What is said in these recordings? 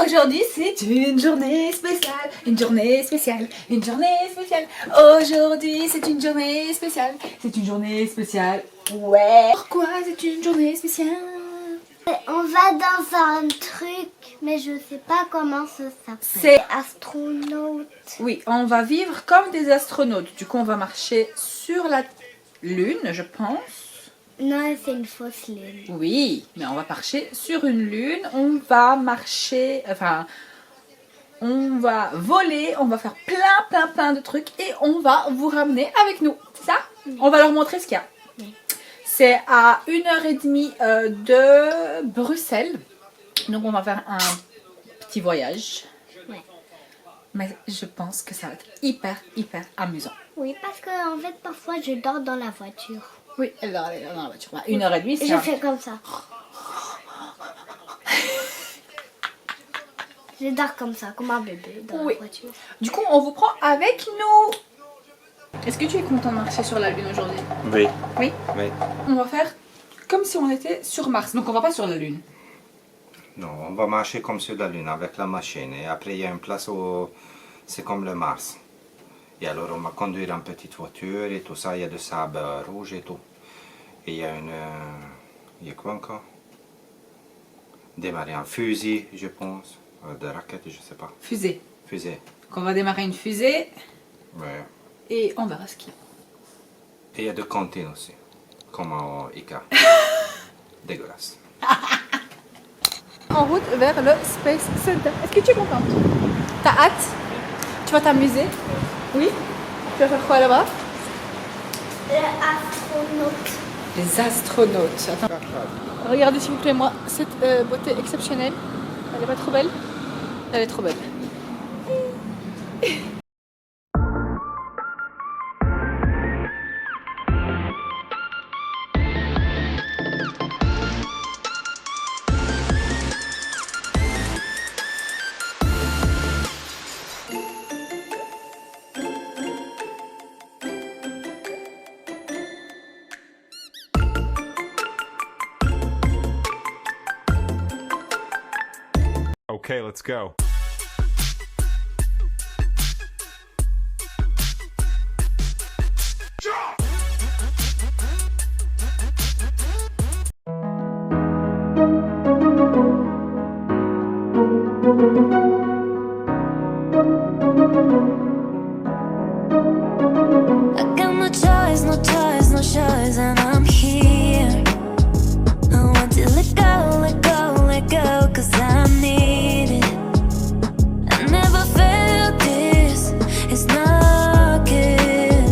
Aujourd'hui c'est une journée spéciale, une journée spéciale, une journée spéciale. Aujourd'hui c'est une journée spéciale, c'est une journée spéciale. Ouais. Pourquoi c'est une journée spéciale? On va dans un truc, mais je sais pas comment ça s'appelle. C'est astronaute. Oui, on va vivre comme des astronautes. Du coup, on va marcher sur la Lune, je pense. Non, c'est une fausse lune. Oui, mais on va marcher sur une Lune. On va marcher, enfin, on va voler, on va faire plein de trucs et on va vous ramener avec nous. C'est ça? Oui. On va leur montrer ce qu'il y a. Oui. C'est à 1h30 de Bruxelles. Donc, on va faire un petit voyage. Ouais. Mais je pense que ça va être hyper amusant. Oui, parce que en fait, parfois, je dors dans la voiture. Oui, elle dort dans la voiture. 1h30, c'est je fais comme ça. Je dors comme ça, comme un bébé dans la voiture. Du coup, on vous prend avec nous. Est-ce que tu es content de marcher sur la Lune aujourd'hui? Oui. Oui? Oui. On va faire comme si on était sur Mars. Donc, on va pas sur la Lune. Non, on va marcher comme sur la Lune avec la machine. Et après, il y a une place où c'est comme le Mars. Et alors, on va conduire une petite voiture et tout ça. Il y a du sable rouge et tout. Et il y a une... il y a quoi encore? Démarrer un fusil, je pense. De raquettes, je sais pas. Fusée. Fusée. Donc, on va démarrer une fusée. Ouais. Et on verra ce qu'il y a. Et il y a de cantines aussi. Comme en Ica. Dégueulasse. En route vers le Space Center. Est-ce que tu es contente? T'as hâte? Tu vas t'amuser? Oui? Tu vas faire quoi là-bas? Les astronautes. Les astronautes. Attends. Regardez s'il vous plaît moi cette beauté exceptionnelle. Elle est pas trop belle? Elle est trop belle. Okay, let's go. I got no choice, no choice, no choice, and I'm here. I want to let go, let go, let go, 'cause I need it. I never felt this, it's not good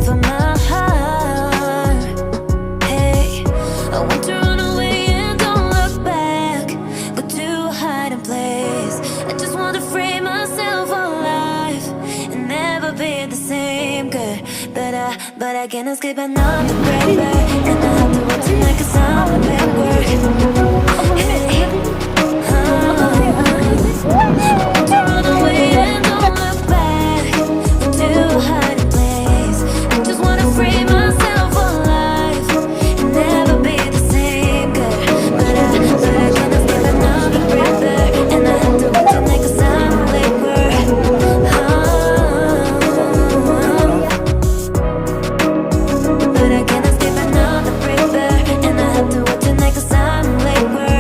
for my heart. Hey, I want to run away and don't look back, go to a hiding place. I just want to free myself alive and never be the same girl. But I can't escape another break. And I have to work tonight 'cause I'm a bad work. I want to run away and don't look back to a hiding place. I just want to free myself alive and never be the same girl. But I can't escape another break. And I have to work tonight 'cause I'm a late work. But I can't escape another break. And I have to work tonight 'cause I'm a late work.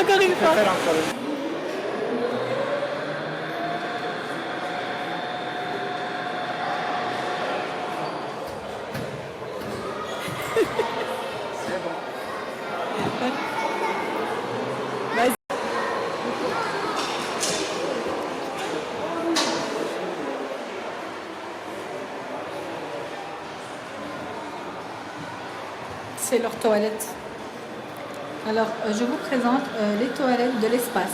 encore une fois. C'est leur toilette. Alors, je vous présente les toilettes de l'espace.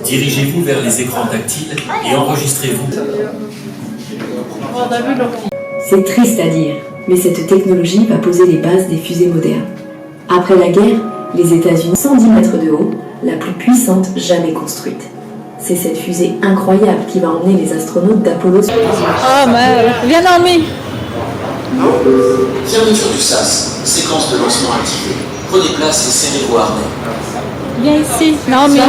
Dirigez-vous vers les écrans tactiles et enregistrez-vous. C'est triste à dire, mais cette technologie va poser les bases des fusées modernes. Après la guerre, les États-Unis, 110 mètres de haut, la plus puissante jamais construite. C'est cette fusée incroyable qui va emmener les astronautes d'Apollo. Oh merde, viens dormir. Fermeture du SAS. Séquence de lancement activée. Prenez place et serrez vos harnais. Viens ici. Non mais...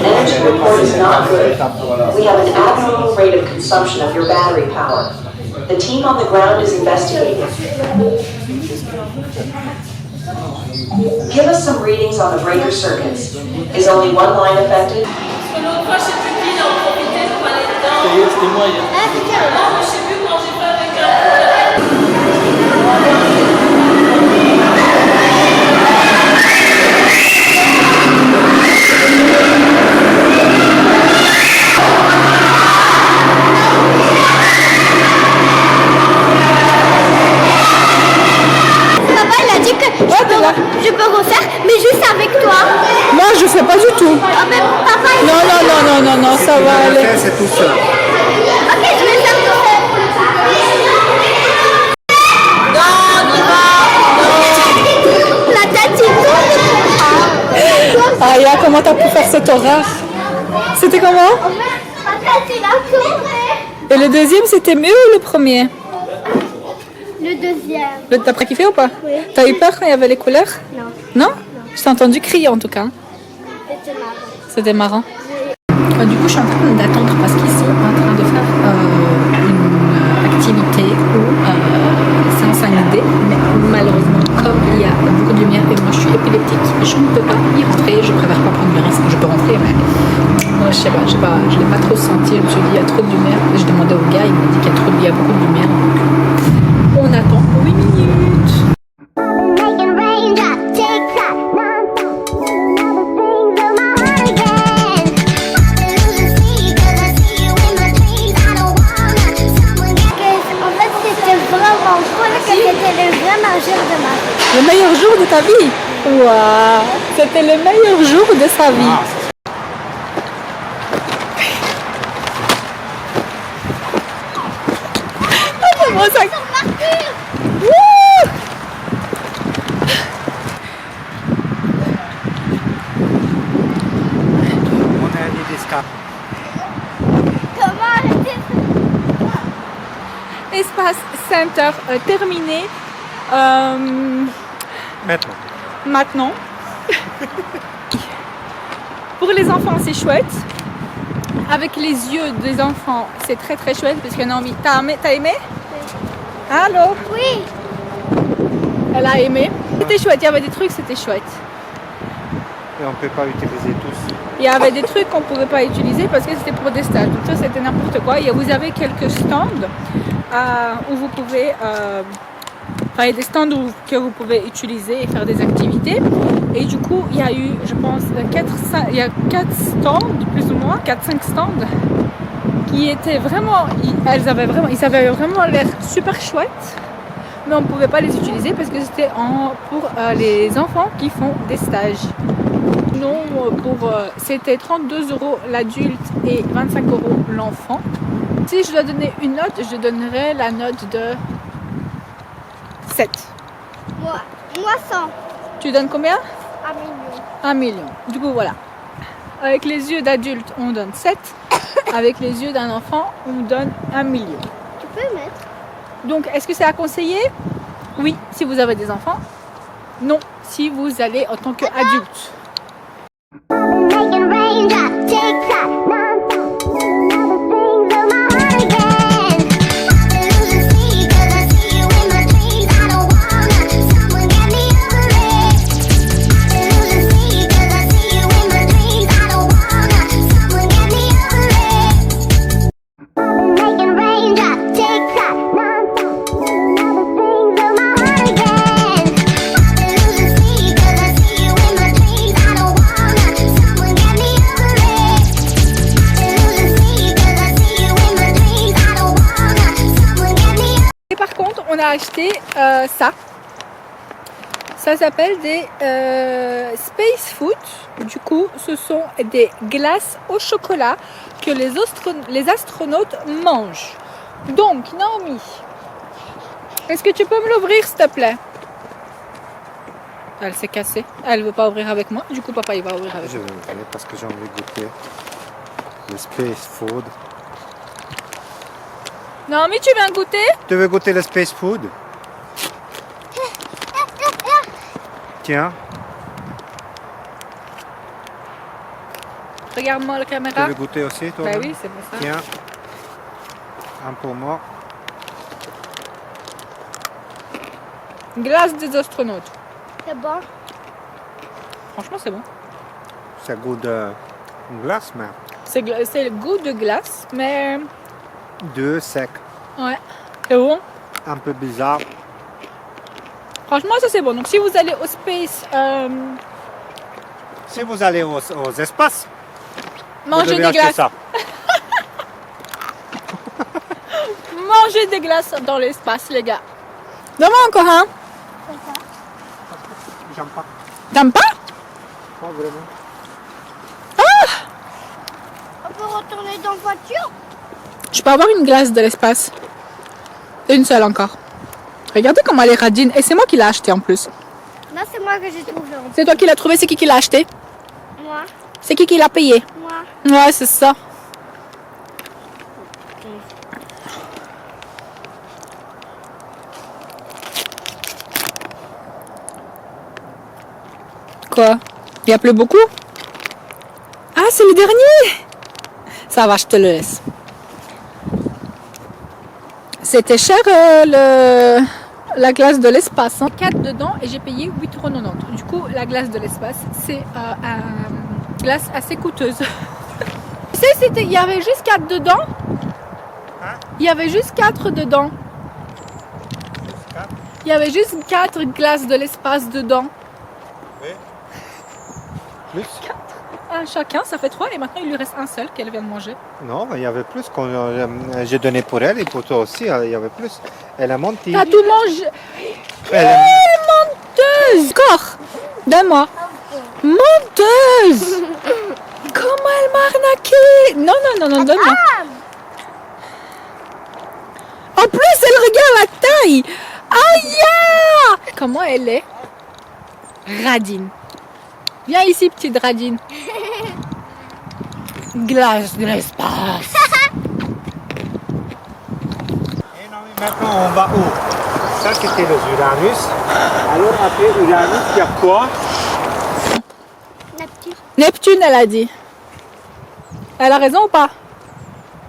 Energy report is not good. We have an abnormal rate of consumption of your battery power. The team on the ground is investigating. Give us some readings on the breaker circuits. Is only one line affected? Je peux refaire, mais juste avec toi. Moi je fais pas du tout. Ah, mais papa, il Non, non, non, non, non, non, ça va aller. C'est tout seul. Ok, je vais faire tout seul. Non, on y va. La tête, il tourne. Aya, comment t'as pu faire cet horaire? C'était comment? Ma tête, il a tourné. Et le deuxième, c'était mieux ou le premier? Le deuxième. T'as pas kiffé ou pas? Oui. T'as eu peur quand il y avait les couleurs? Non. Non? Je t'ai entendu crier en tout cas. C'était marrant. C'était marrant. Du coup, je suis en train d'attendre parce qu'ils sont en train de faire une activité où c'est en 5D, mais malheureusement, comme il y a beaucoup de lumière et moi je suis épileptique, je ne peux pas y rentrer. Je préfère pas prendre le risque. Je peux rentrer, mais je sais pas, je l'ai pas trop senti. Je me suis dit, il y a trop de lumière. J'ai demandé au gars, il m'a dit qu'il y a beaucoup de lumière. Donc, on attend 8 minutes. Le meilleur jour de ta vie? Waouh! C'était le meilleur jour de sa vie. Ah, comment ça? Wouh! On a des escapes. Comment arrêter? Espace Center terminé. Métro. maintenant. Pour les enfants, c'est chouette. Avec les yeux des enfants, c'est très très chouette parce que Naomi, t'as aimé? Allô? Oui. Elle a aimé. C'était chouette, il y avait des trucs, c'était chouette. Et on ne peut pas utiliser tous. Il y avait des trucs qu'on ne pouvait pas utiliser parce que c'était pour des stages. Donc ça, c'était n'importe quoi. Et vous avez quelques stands où vous pouvez... il y a des stands que vous pouvez utiliser et faire des activités. Et du coup, il y a eu, je pense, 4 stands, plus ou moins, 4-5 stands, qui étaient vraiment... Ils avaient vraiment l'air super chouettes. Mais on ne pouvait pas les utiliser parce que c'était pour les enfants qui font des stages. Non, c'était 32 € l'adulte et 25 € l'enfant. Si je dois donner une note, je donnerais la note de 7. Moi 100. Tu donnes combien? 1 million. 1 million. Du coup, voilà. Avec les yeux d'adulte, on donne 7. Avec les yeux d'un enfant, on donne 1 million. Tu peux mettre? Donc, est-ce que c'est à conseiller? Oui, si vous avez des enfants. Non, si vous allez en tant qu'adulte. Making raindrops, tick-tock, non-stop. All the strings of my heart again. I lose sleep 'cause I see you in my dreams. I don't wanna, someone get me over it. I lose sleep 'cause I see you in my dreams. I don't wanna, someone get me over it. Making raindrops, tick-tock, non-stop. All the strings of my heart again. I lose sleep 'cause I see you in my dreams. I don't wanna, someone get me over it. I lose sleep 'cause I see you in my dreams. I don't wanna, someone get me over it. Et par contre, on a acheté ça. Ça s'appelle des Space Food. Du coup, ce sont des glaces au chocolat que les astronautes mangent. Donc, Naomi, est-ce que tu peux me l'ouvrir, s'il te plaît? Elle s'est cassée. Elle ne veut pas ouvrir avec moi. Du coup, papa, il va ouvrir avec Je moi. vais ouvrir parce que j'ai envie de goûter le Space Food. Naomi, tu viens goûter? Tu veux goûter le Space Food? Tiens, Regarde-moi la tu caméra. veux goûter aussi toi? Bah oui, c'est pour ça. Tiens, un pour moi. Glace des astronautes. C'est bon. Franchement, c'est bon. Ça goûte de glace, mais C'est le goût de glace, mais deux sec. ouais, c'est bon. Un peu bizarre. Franchement, ça c'est bon. Donc si vous allez au space, Si vous allez aux espaces, vous mangez devez des acheter glaces. ça. Mangez des glaces dans l'espace, les gars. Donne-moi encore un. J'aime pas. T'aimes pas? Pas vraiment. On peut retourner dans la voiture? Je peux avoir une glace de l'espace. Une seule encore. Regardez comment elle est radine. Et c'est moi qui l'ai acheté en plus. Non, c'est moi que j'ai trouvé. C'est toi qui l'as trouvé, c'est qui l'a acheté? Moi. C'est qui l'a payé? Moi. Ouais, c'est ça. Quoi? Il y a plus beaucoup? Ah, c'est le dernier? Ça va, je te le laisse. C'était cher la glace de l'espace. 4 dedans et j'ai payé 8,90 €. Du coup, la glace de l'espace, c'est une glace assez coûteuse. Tu sais, il y avait juste 4 dedans. Il y avait juste 4 dedans. Il y avait juste 4 glaces de l'espace dedans. Plus? Un chacun, ça fait 3 et maintenant il lui reste un seul qu'elle vient de manger. Non, il y avait plus. J'ai donné pour elle et pour toi aussi. Il y avait plus. Elle a menti. T'as tout mangé. Elle a- Menteuse! Encore! Donne-moi. Menteuse! Comment elle m'a arnaqué! Non, non, non, non, donne-moi. En plus, elle regarde la taille! Aïe! Comment elle est? Radine. Viens ici, petite radine. Glace de l'espace. Et non, mais maintenant, on va où? Ça, c'était les Uranus. Alors, après Uranus, il y a quoi? Neptune, elle a dit. Elle a raison ou pas?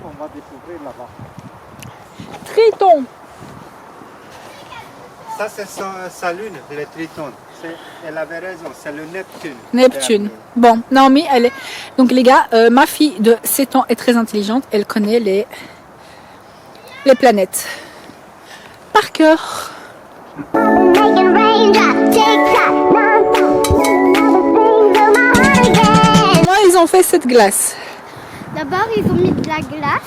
On va découvrir là-bas. Triton. Ça, c'est sa lune, le Triton. Elle avait raison, c'est le Neptune. Neptune. Bon, Naomi, elle est... Donc les gars, ma fille de 7 ans est très intelligente. Elle connaît les planètes par cœur. Making raindrops, tick-tock, non-stop. All the things of my heart again. Comment ils ont fait cette glace? D'abord, ils ont mis de la glace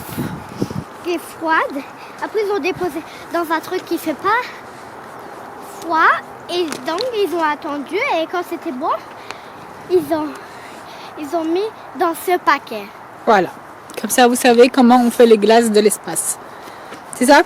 qui est froide. Après, ils ont déposé dans un truc qui fait pas froid. Et donc, ils ont attendu. Et quand c'était bon, ils ont mis dans ce paquet. Voilà. Comme ça, vous savez comment on fait les glaces de l'espace. C'est ça?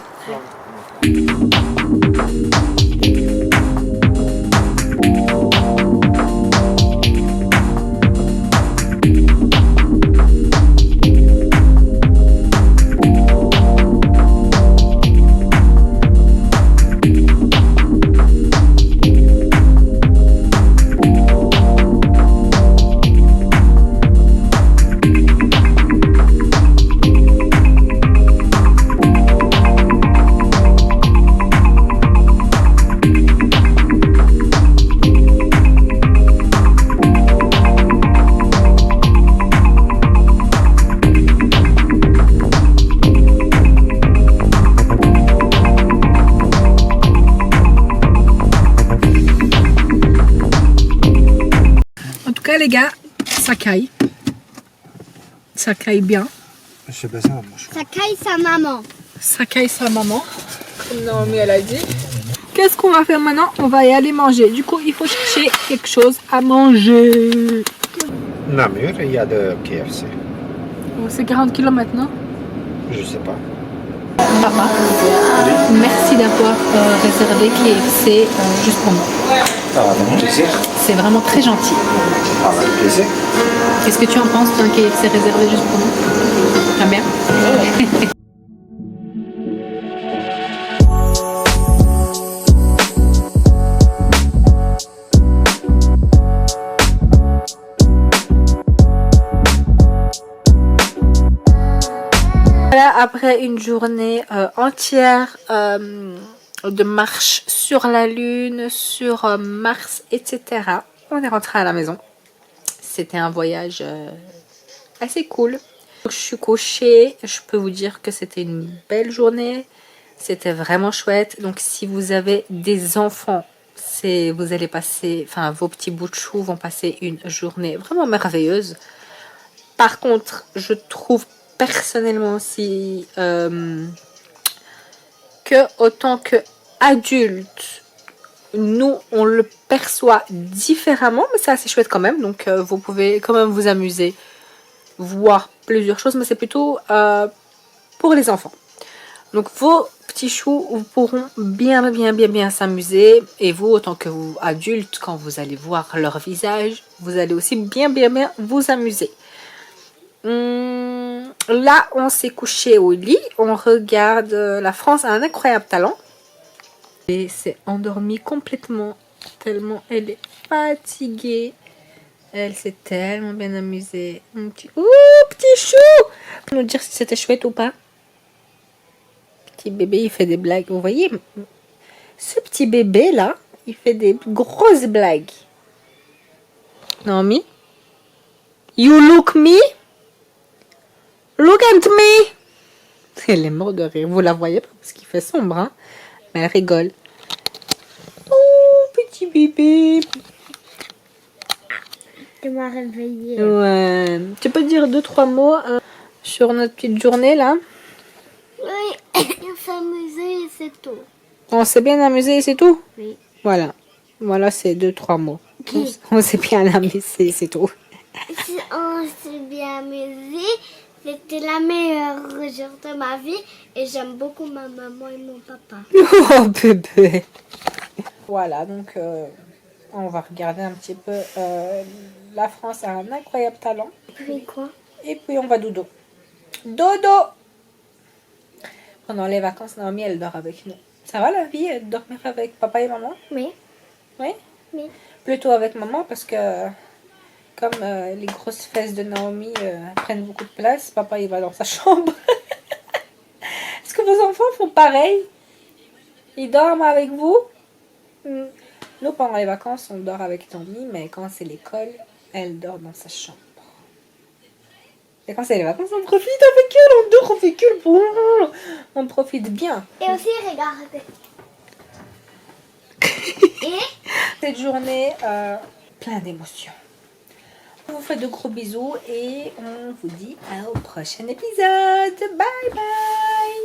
En tout cas, les gars, ça caille. Ça caille bien. J'ai besoin de mouchoir. Ça caille sa maman. Ça caille sa maman, comme Naomi elle a dit. Qu'est-ce qu'on va faire maintenant? On va y aller manger. Du coup, il faut chercher quelque chose à manger. Namur, il y a de KFC. C'est 40 km, non? Je sais pas. Papa, merci d'avoir réservé KFC juste pour moi. Avec plaisir. C'est vraiment très gentil. Avec plaisir. Qu'est-ce que tu en penses d'un KFC réservé juste pour nous? T'aimes bien? Voilà, après une journée entière de marche sur la Lune, sur Mars, etc. On est rentré à la maison. C'était un voyage assez cool. Je suis couchée, je peux vous dire que c'était une belle journée. C'était vraiment chouette. Donc si vous avez des enfants, vous allez passer, enfin vos petits bouts de chou vont passer une journée vraiment merveilleuse. Par contre, je trouve personnellement aussi que autant que adulte, nous on le perçoit différemment, mais c'est assez chouette quand même. Donc vous pouvez quand même vous amuser, voir plusieurs choses, mais c'est plutôt pour les enfants. Donc vos petits choux vous pourront bien s'amuser, et vous autant que vous adultes, quand vous allez voir leur visage, vous allez aussi bien vous amuser. Là, on s'est couché au lit. On regarde La France a un incroyable talent. Et s'est endormie complètement, tellement elle est fatiguée. Elle s'est tellement bien amusée. Ouh, petit chou! Pour nous dire si c'était chouette ou pas. Petit bébé, il fait des blagues. Vous voyez, ce petit bébé là, il fait des grosses blagues. Naomi? You look me? Look at me! Elle est morte de rire. Vous la voyez pas parce qu'il fait sombre, hein? Mais elle rigole. Oh, petit bébé. Tu m'as réveillée. Ouais. Tu peux dire 2-3 mots sur notre petite journée là? Oui, on s'est amusé et c'est tout. On s'est bien amusé et c'est tout? Oui. Voilà. Voilà, c'est 2-3 mots. On s'est bien amusé, c'est tout. On s'est bien amusé. C'était la meilleure journée de ma vie et j'aime beaucoup ma maman et mon papa. Oh bébé. Voilà, donc on va regarder un petit peu. La France a un incroyable talent. Puis quoi? Et puis on va dodo. Dodo! Pendant les vacances, Naomi, elle dort avec nous. Ça va la vie, de dormir avec papa et maman? Oui. Oui? Oui. Plutôt avec maman parce que comme les grosses fesses de Naomi prennent beaucoup de place, papa il va dans sa chambre. Est-ce que vos enfants font pareil? Ils dorment avec vous? Nous, pendant les vacances, on dort avec Naomi, mais quand c'est l'école, elle dort dans sa chambre. Et quand c'est les vacances, on profite avec elle, on dort avec elle, on profite bien. Et aussi, regardez. Et Cette journée plein d'émotions. On vous fait de gros bisous et on vous dit au prochain épisode. Bye bye!